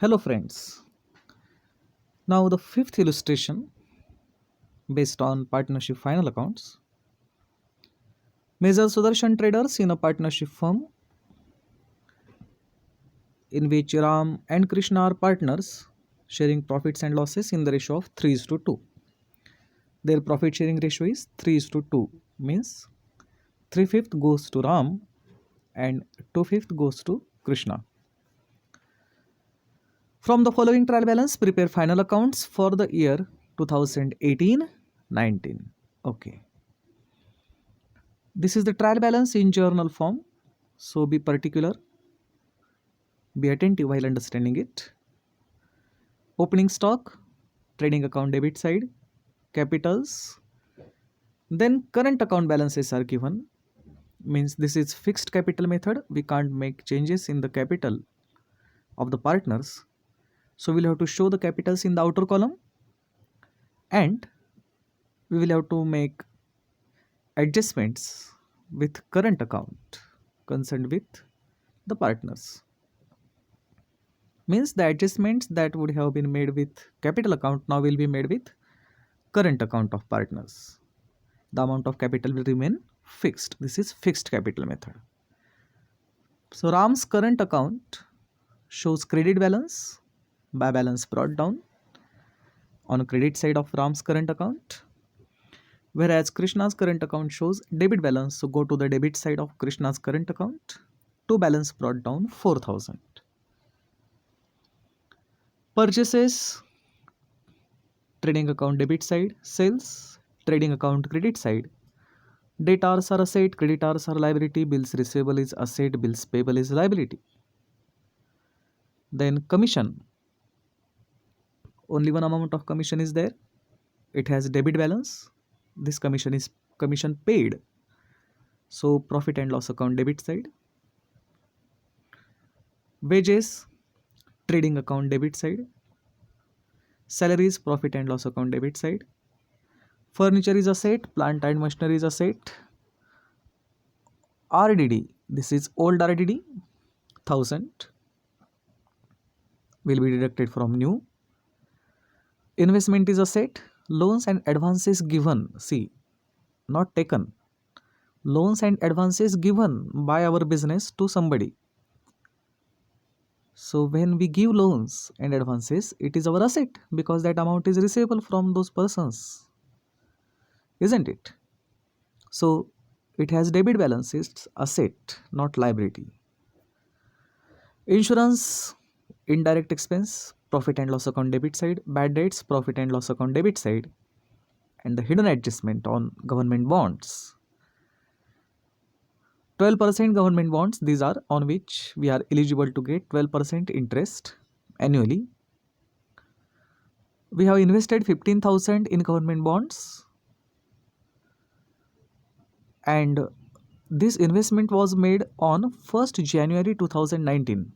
Hello friends. Now the fifth illustration based on partnership final accounts. Major Sudarshan traders in a partnership firm in which Ram and Krishna are partners sharing profits and losses in the ratio of 3 is to 2. Their profit sharing ratio is 3 is to 2 means 3/5 goes to Ram and 2/5 goes to Krishna. From the following trial balance, prepare final accounts for the year 2018-19. Okay. This is the trial balance in journal form. So be particular, be attentive while understanding it. Opening stock, trading account debit side, capitals, then current account balances are given. Means this is fixed capital method. We can't make changes in the capital of the partners. So we'll have to show the capitals in the outer column and we will have to make adjustments with current account concerned with the partners. Means the adjustments that would have been made with capital account now will be made with current account of partners. The amount of capital will remain fixed. This is fixed capital method. So Ram's current account shows credit balance by balance brought down on credit side of Ram's current account, whereas Krishna's current account shows debit balance. So go to the debit side of Krishna's current account to balance brought down 4,000. Purchases, trading account debit side, sales, trading account credit side. Debtors are asset, creditors are liability, bills receivable is asset, bills payable is liability. Then commission. Only one amount of commission is there. It has debit balance. This commission is commission paid. So profit and loss account debit side. Wages, trading account debit side. Salaries, profit and loss account debit side. Furniture is asset, plant and machinery is asset. RDD, this is old RDD, 1000 will be deducted from new. Investment is asset, loans and advances given, see, not taken. Loans and advances given by our business to somebody. So when we give loans and advances, it is our asset because that amount is receivable from those persons, isn't it? So it has debit balance, it's asset, not liability. Insurance, indirect expense, profit and loss account debit side. Bad debts, profit and loss account debit side. And the hidden adjustment on government bonds. 12% government bonds, these are on which we are eligible to get 12% interest annually. We have invested 15,000 in government bonds and this investment was made on 1st January 2019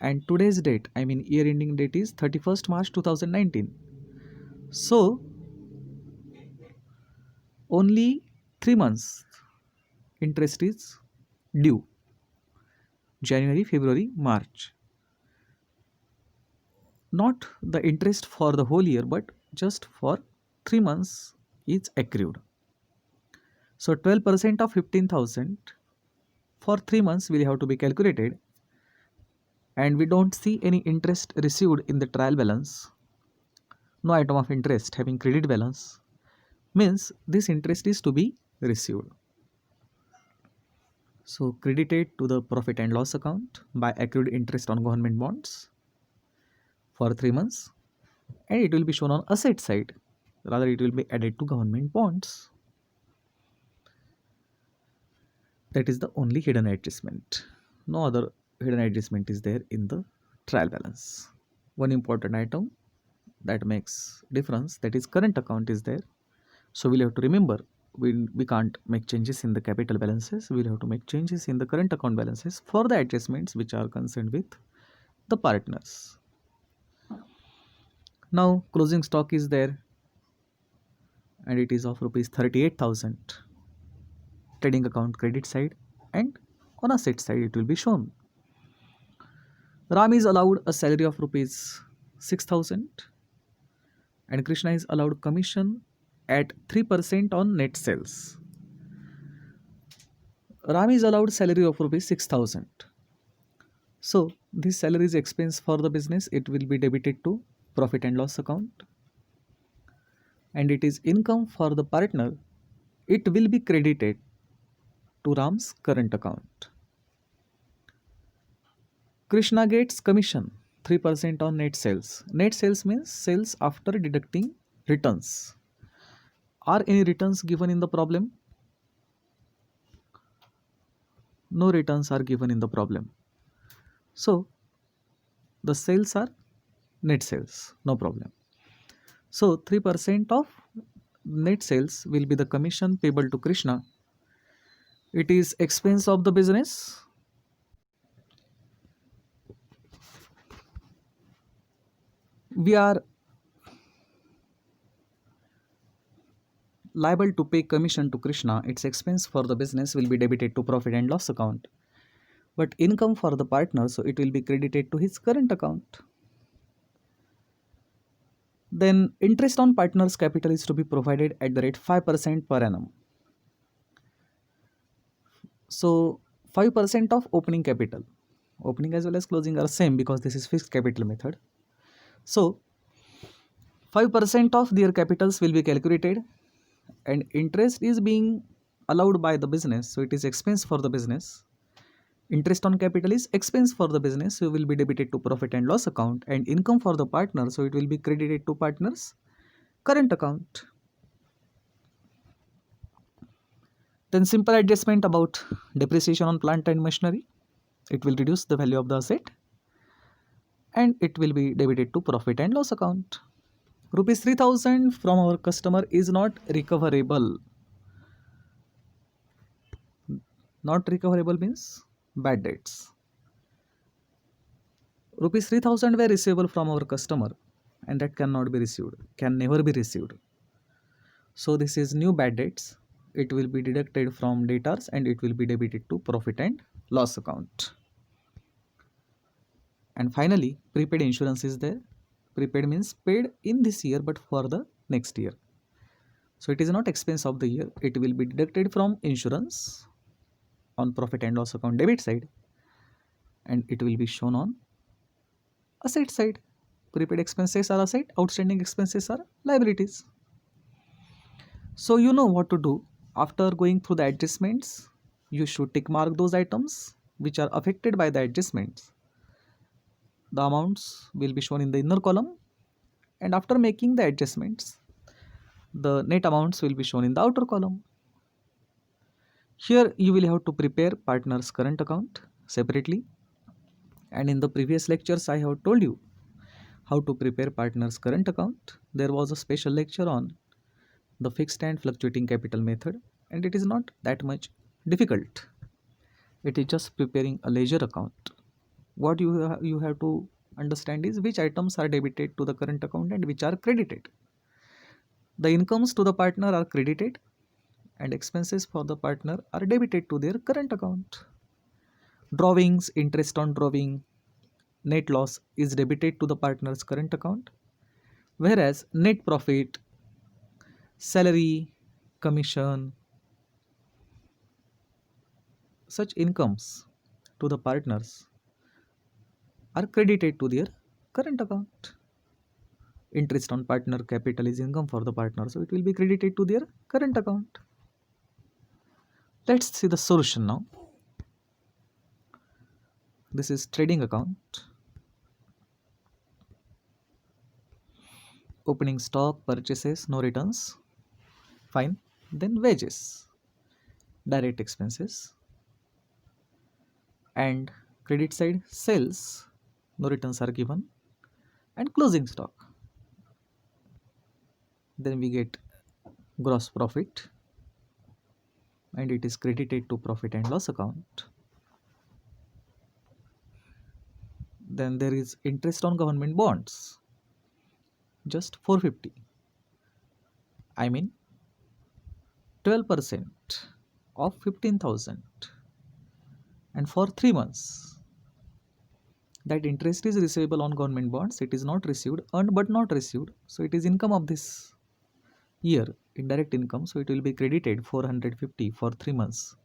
and today's date, I mean year ending date is 31st March 2019. So only 3 months interest is due, January, February, March. Not the interest for the whole year but just for 3 months is accrued. So 12% of 15,000 for 3 months will have to be calculated and we don't see any interest received in the trial balance. No item of interest having credit balance means this interest is to be received. So credited to the profit and loss account by accrued interest on government bonds for 3 months and it will be shown on asset side. Rather it will be added to government bonds. That is the only hidden adjustment. No other hidden adjustment is there in the trial balance. One important item that makes difference, that is current account is there. So we'll have to remember we can't make changes in the capital balances. We'll have to make changes in the current account balances for the adjustments which are concerned with the partners. Now closing stock is there and it is of rupees 38,000. Trading account credit side and on asset side it will be shown. Ram is allowed a salary of rupees 6,000 and Krishna is allowed commission at 3% on net sales. Ram is allowed salary of rupees 6,000. So this salary is expense for the business. It will be debited to profit and loss account. And it is income for the partner. It will be credited to Ram's current account. Krishna gets commission 3% on net sales. Net sales means sales after deducting returns. Are any returns given in the problem? No returns are given in the problem. So the sales are net sales, no problem. So 3% of net sales will be the commission payable to Krishna. It is expense of the business. We are liable to pay commission to Krishna. Its expense for the business will be debited to profit and loss account. But income for the partner, so it will be credited to his current account. Then interest on partner's capital is to be provided at the rate 5% per annum. So 5% of opening capital. Opening as well as closing are same because this is fixed capital method. So 5% of their capitals will be calculated and interest is being allowed by the business. So it is expense for the business. Interest on capital is expense for the business, so it will be debited to profit and loss account, and income for the partner, so it will be credited to partner's current account. Then simple adjustment about depreciation on plant and machinery. It will reduce the value of the asset and it will be debited to profit and loss account. Rupees 3,000 from our customer is not recoverable. Not recoverable means bad debts. Rupees 3,000 were receivable from our customer and that cannot be received, can never be received. So this is new bad debts. It will be deducted from debtors and it will be debited to profit and loss account. And finally, prepaid insurance is there. Prepaid means paid in this year but for the next year. So it is not expense of the year. It will be deducted from insurance on profit and loss account debit side and it will be shown on asset side. Prepaid expenses are asset, outstanding expenses are liabilities. So you know what to do. After going through the adjustments, you should tick mark those items which are affected by the adjustments. The amounts will be shown in the inner column and after making the adjustments, the net amounts will be shown in the outer column. Here you will have to prepare partner's current account separately, and in the previous lectures I have told you how to prepare partner's current account. There was a special lecture on the fixed and fluctuating capital method and it is not that much difficult. It is just preparing a ledger account. What you have to understand is which items are debited to the current account and which are credited. The incomes to the partner are credited and expenses for the partner are debited to their current account. Drawings, interest on drawing, net loss is debited to the partner's current account, whereas net profit, salary, commission, such incomes to the partners are credited to their current account. Interest on partner capital is income for the partner, so it will be credited to their current account. Let's see the solution now. This is trading account. Opening stock, purchases, no returns. Fine. Then wages, direct expenses, and credit side sales, no returns are given, and closing stock. Then we get gross profit and it is credited to profit and loss account. Then there is interest on government bonds, just 450. I mean 12% of 15,000 and for 3 months. That interest is receivable on government bonds. It is not received, earned but not received. So it is income of this year, indirect income. So it will be credited 450 for 3 months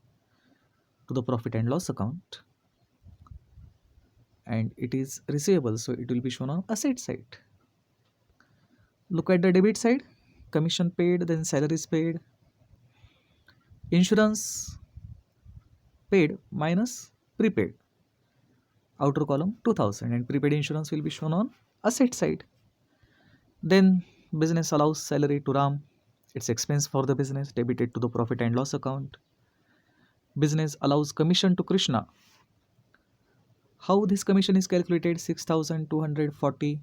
to the profit and loss account. And it is receivable, so it will be shown on asset side. Look at the debit side. Commission paid, then salaries paid, insurance paid minus prepaid. Outer column 2000, and prepaid insurance will be shown on asset side. Then business allows salary to Ram. It's expense for the business, debited to the profit and loss account. Business allows commission to Krishna. How this commission is calculated? 6240.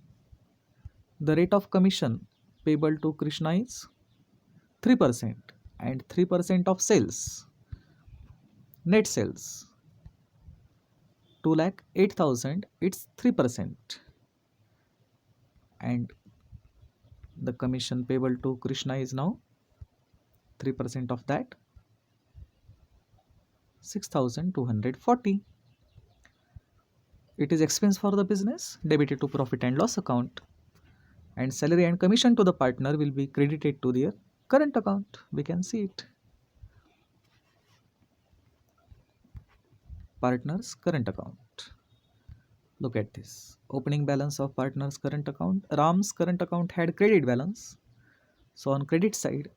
The rate of commission payable to Krishna is 3%, and 3% of sales, net sales 2,08,000, it's 3%, and the commission payable to Krishna is now 3% of that, 6240. It is expense for the business, debited to profit and loss account, and salary and commission to the partner will be credited to their current account. We can see it. Partner's current account. Look at this. Opening balance of partner's current account. Ram's current account had credit balance. So on credit side,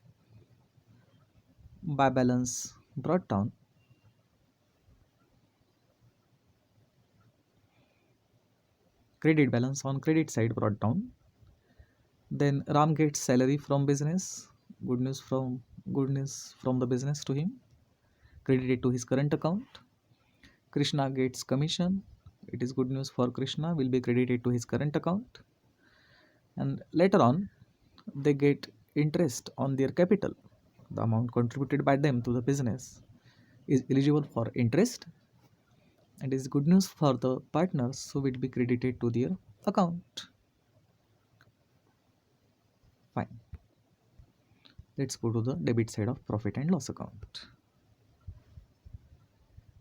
by balance brought down. Credit balance on credit side brought down. Then Ram gets salary from business. Good news from the business to him, credited to his current account. Krishna gets commission. It is good news for Krishna, will be credited to his current account. And later on, they get interest on their capital. The amount contributed by them to the business is eligible for interest, and is good news for the partners, so will be credited to their account. Fine. Let's go to the debit side of profit and loss account.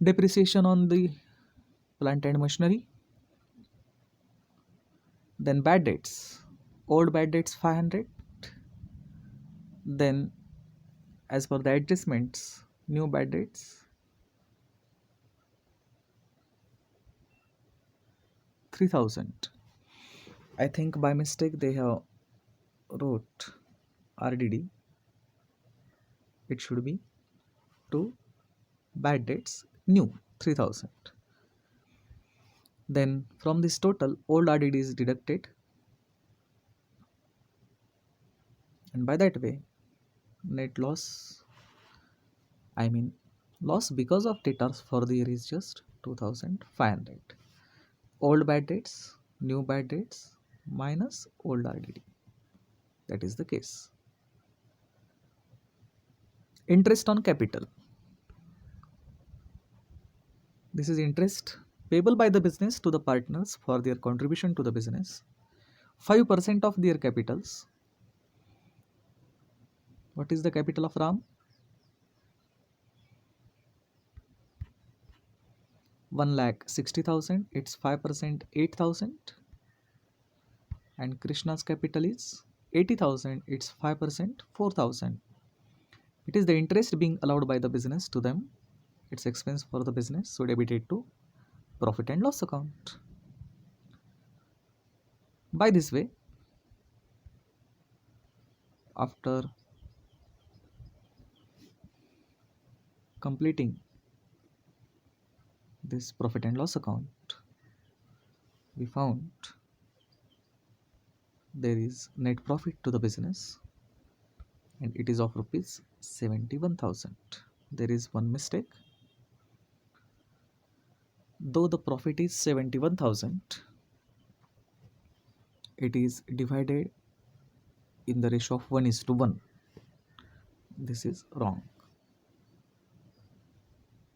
Depreciation on the plant and machinery. Then bad debts. Old bad debts 500. Then as per the adjustments, new bad debts 3000. I think by mistake they have wrote RDD. It should be to bad debts new 3000. Then from this total, old RDD is deducted, and by that way net loss, I mean loss because of debtors for the year is just 2500. Old bad debts, new bad debts minus old RDD. That is the case. Interest on capital. This is interest payable by the business to the partners for their contribution to the business. 5% of their capitals. What is the capital of Ram? 1,60,000. It's 5%, 8,000. And Krishna's capital is 80,000. It's 5%, 4,000. It is the interest being allowed by the business to them. It's expense for the business, so debited to profit and loss account. By this way, after completing this profit and loss account, we found there is net profit to the business, and it is of rupees 71,000. There is one mistake. Though the profit is 71,000, it is divided in the ratio of 1:1. This is wrong.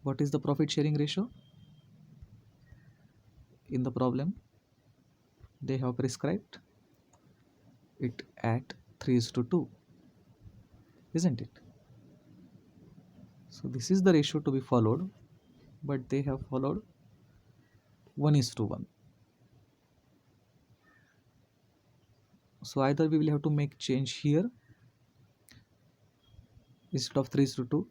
What is the profit sharing ratio? In the problem, they have prescribed it at 3:2, isn't it? So this is the ratio to be followed, but they have followed 1:1. So either we will have to make change here instead of 3 is to 2.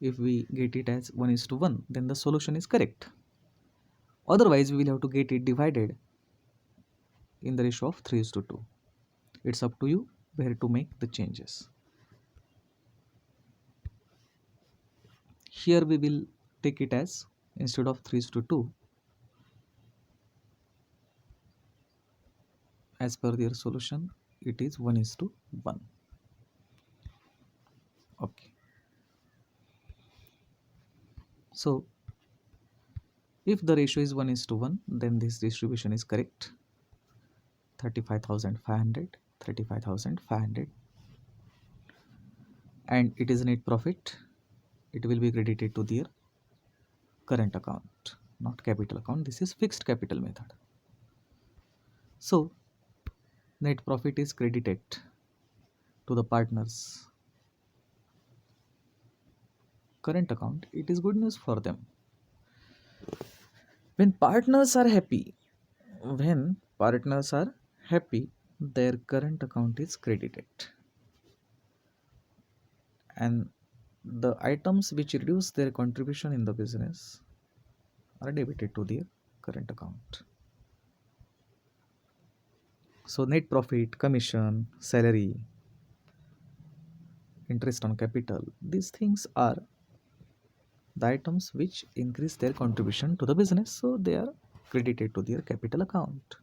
If we get it as 1 is to 1, then the solution is correct. Otherwise, we will have to get it divided in the ratio of 3 is to 2. It's up to you where to make the changes. Here we will take it as, instead of 3 is to 2, as per their solution, it is 1 is to 1. Okay. So if the ratio is 1 is to 1, then this distribution is correct. 35,500, 35,500, and it is net profit. It will be credited to their current account, not capital account. This is fixed capital method. So net profit is credited to the partners current account. It is good news for them. When partners are happy, their current account is credited, and the items which reduce their contribution in the business are debited to their current account. So net profit, commission, salary, interest on capital, these things are the items which increase their contribution to the business, so they are credited to their capital account.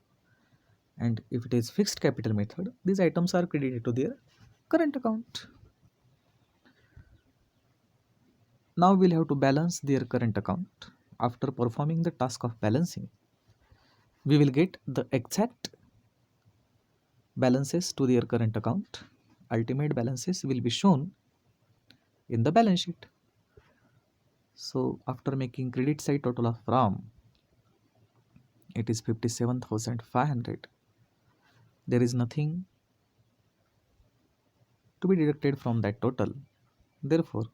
And if it is fixed capital method, these items are credited to their current account. Now we'll have to balance their current account. After performing the task of balancing, we will get the exact balances to their current account. Ultimate balances will be shown in the balance sheet. So after making credit side total of RAM, it is 57,500. There is nothing to be deducted from that total. Therefore,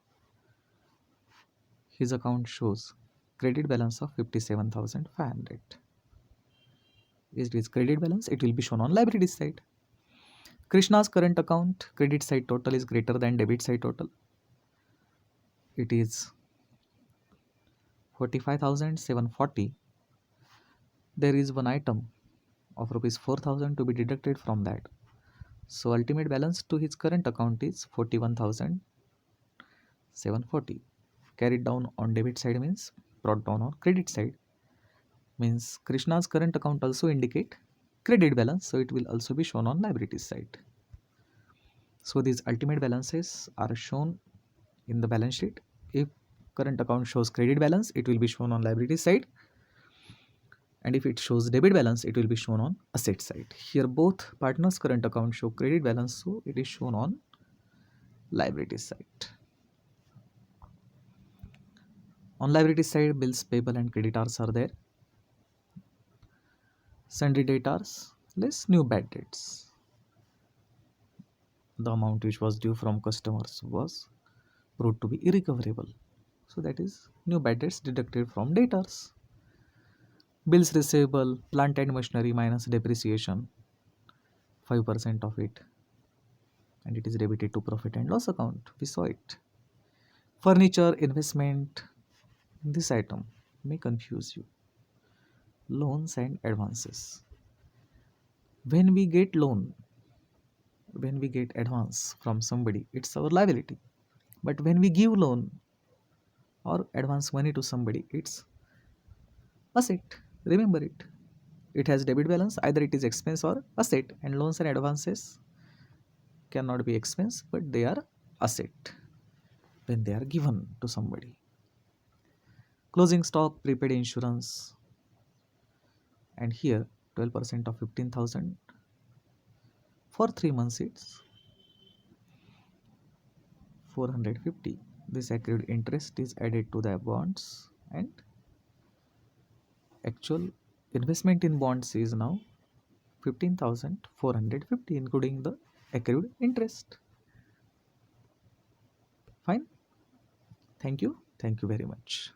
his account shows credit balance of 57,500. It is credit balance, it will be shown on liability side. Krishna's current account credit side total is greater than debit side total. It is 45,740. There is one item of rupees 4,000 to be deducted from that. So ultimate balance to his current account is 41,740. Carried down on debit side means brought down on credit side. Means Krishna's current account also indicate credit balance, so it will also be shown on liability side. So these ultimate balances are shown in the balance sheet. If current account shows credit balance, it will be shown on liability side, and if it shows debit balance, it will be shown on asset side. Here both partners current account show credit balance, so it is shown on liability side. On liability side, bills payable and creditors are there. Sundry debtors less new bad debts. The amount which was due from customers was proved to be irrecoverable, so that is new bad debts deducted from debtors. Bills receivable, plant and machinery minus depreciation, 5% of it, and it is debited to profit and loss account. We saw it. Furniture, investment, this item may confuse you. Loans and advances. When we get advance from somebody, it's our liability. But when we give loan or advance money to somebody, it's asset. Remember it. It has debit balance, either it is expense or asset, and loans and advances cannot be expense, but they are asset when they are given to somebody. Closing stock, prepaid insurance, and here 12% of 15,000 for 3 months, it's 450. This accrued interest is added to the bonds, and actual investment in bonds is now 15,450, including the accrued interest. Fine. Thank you very much.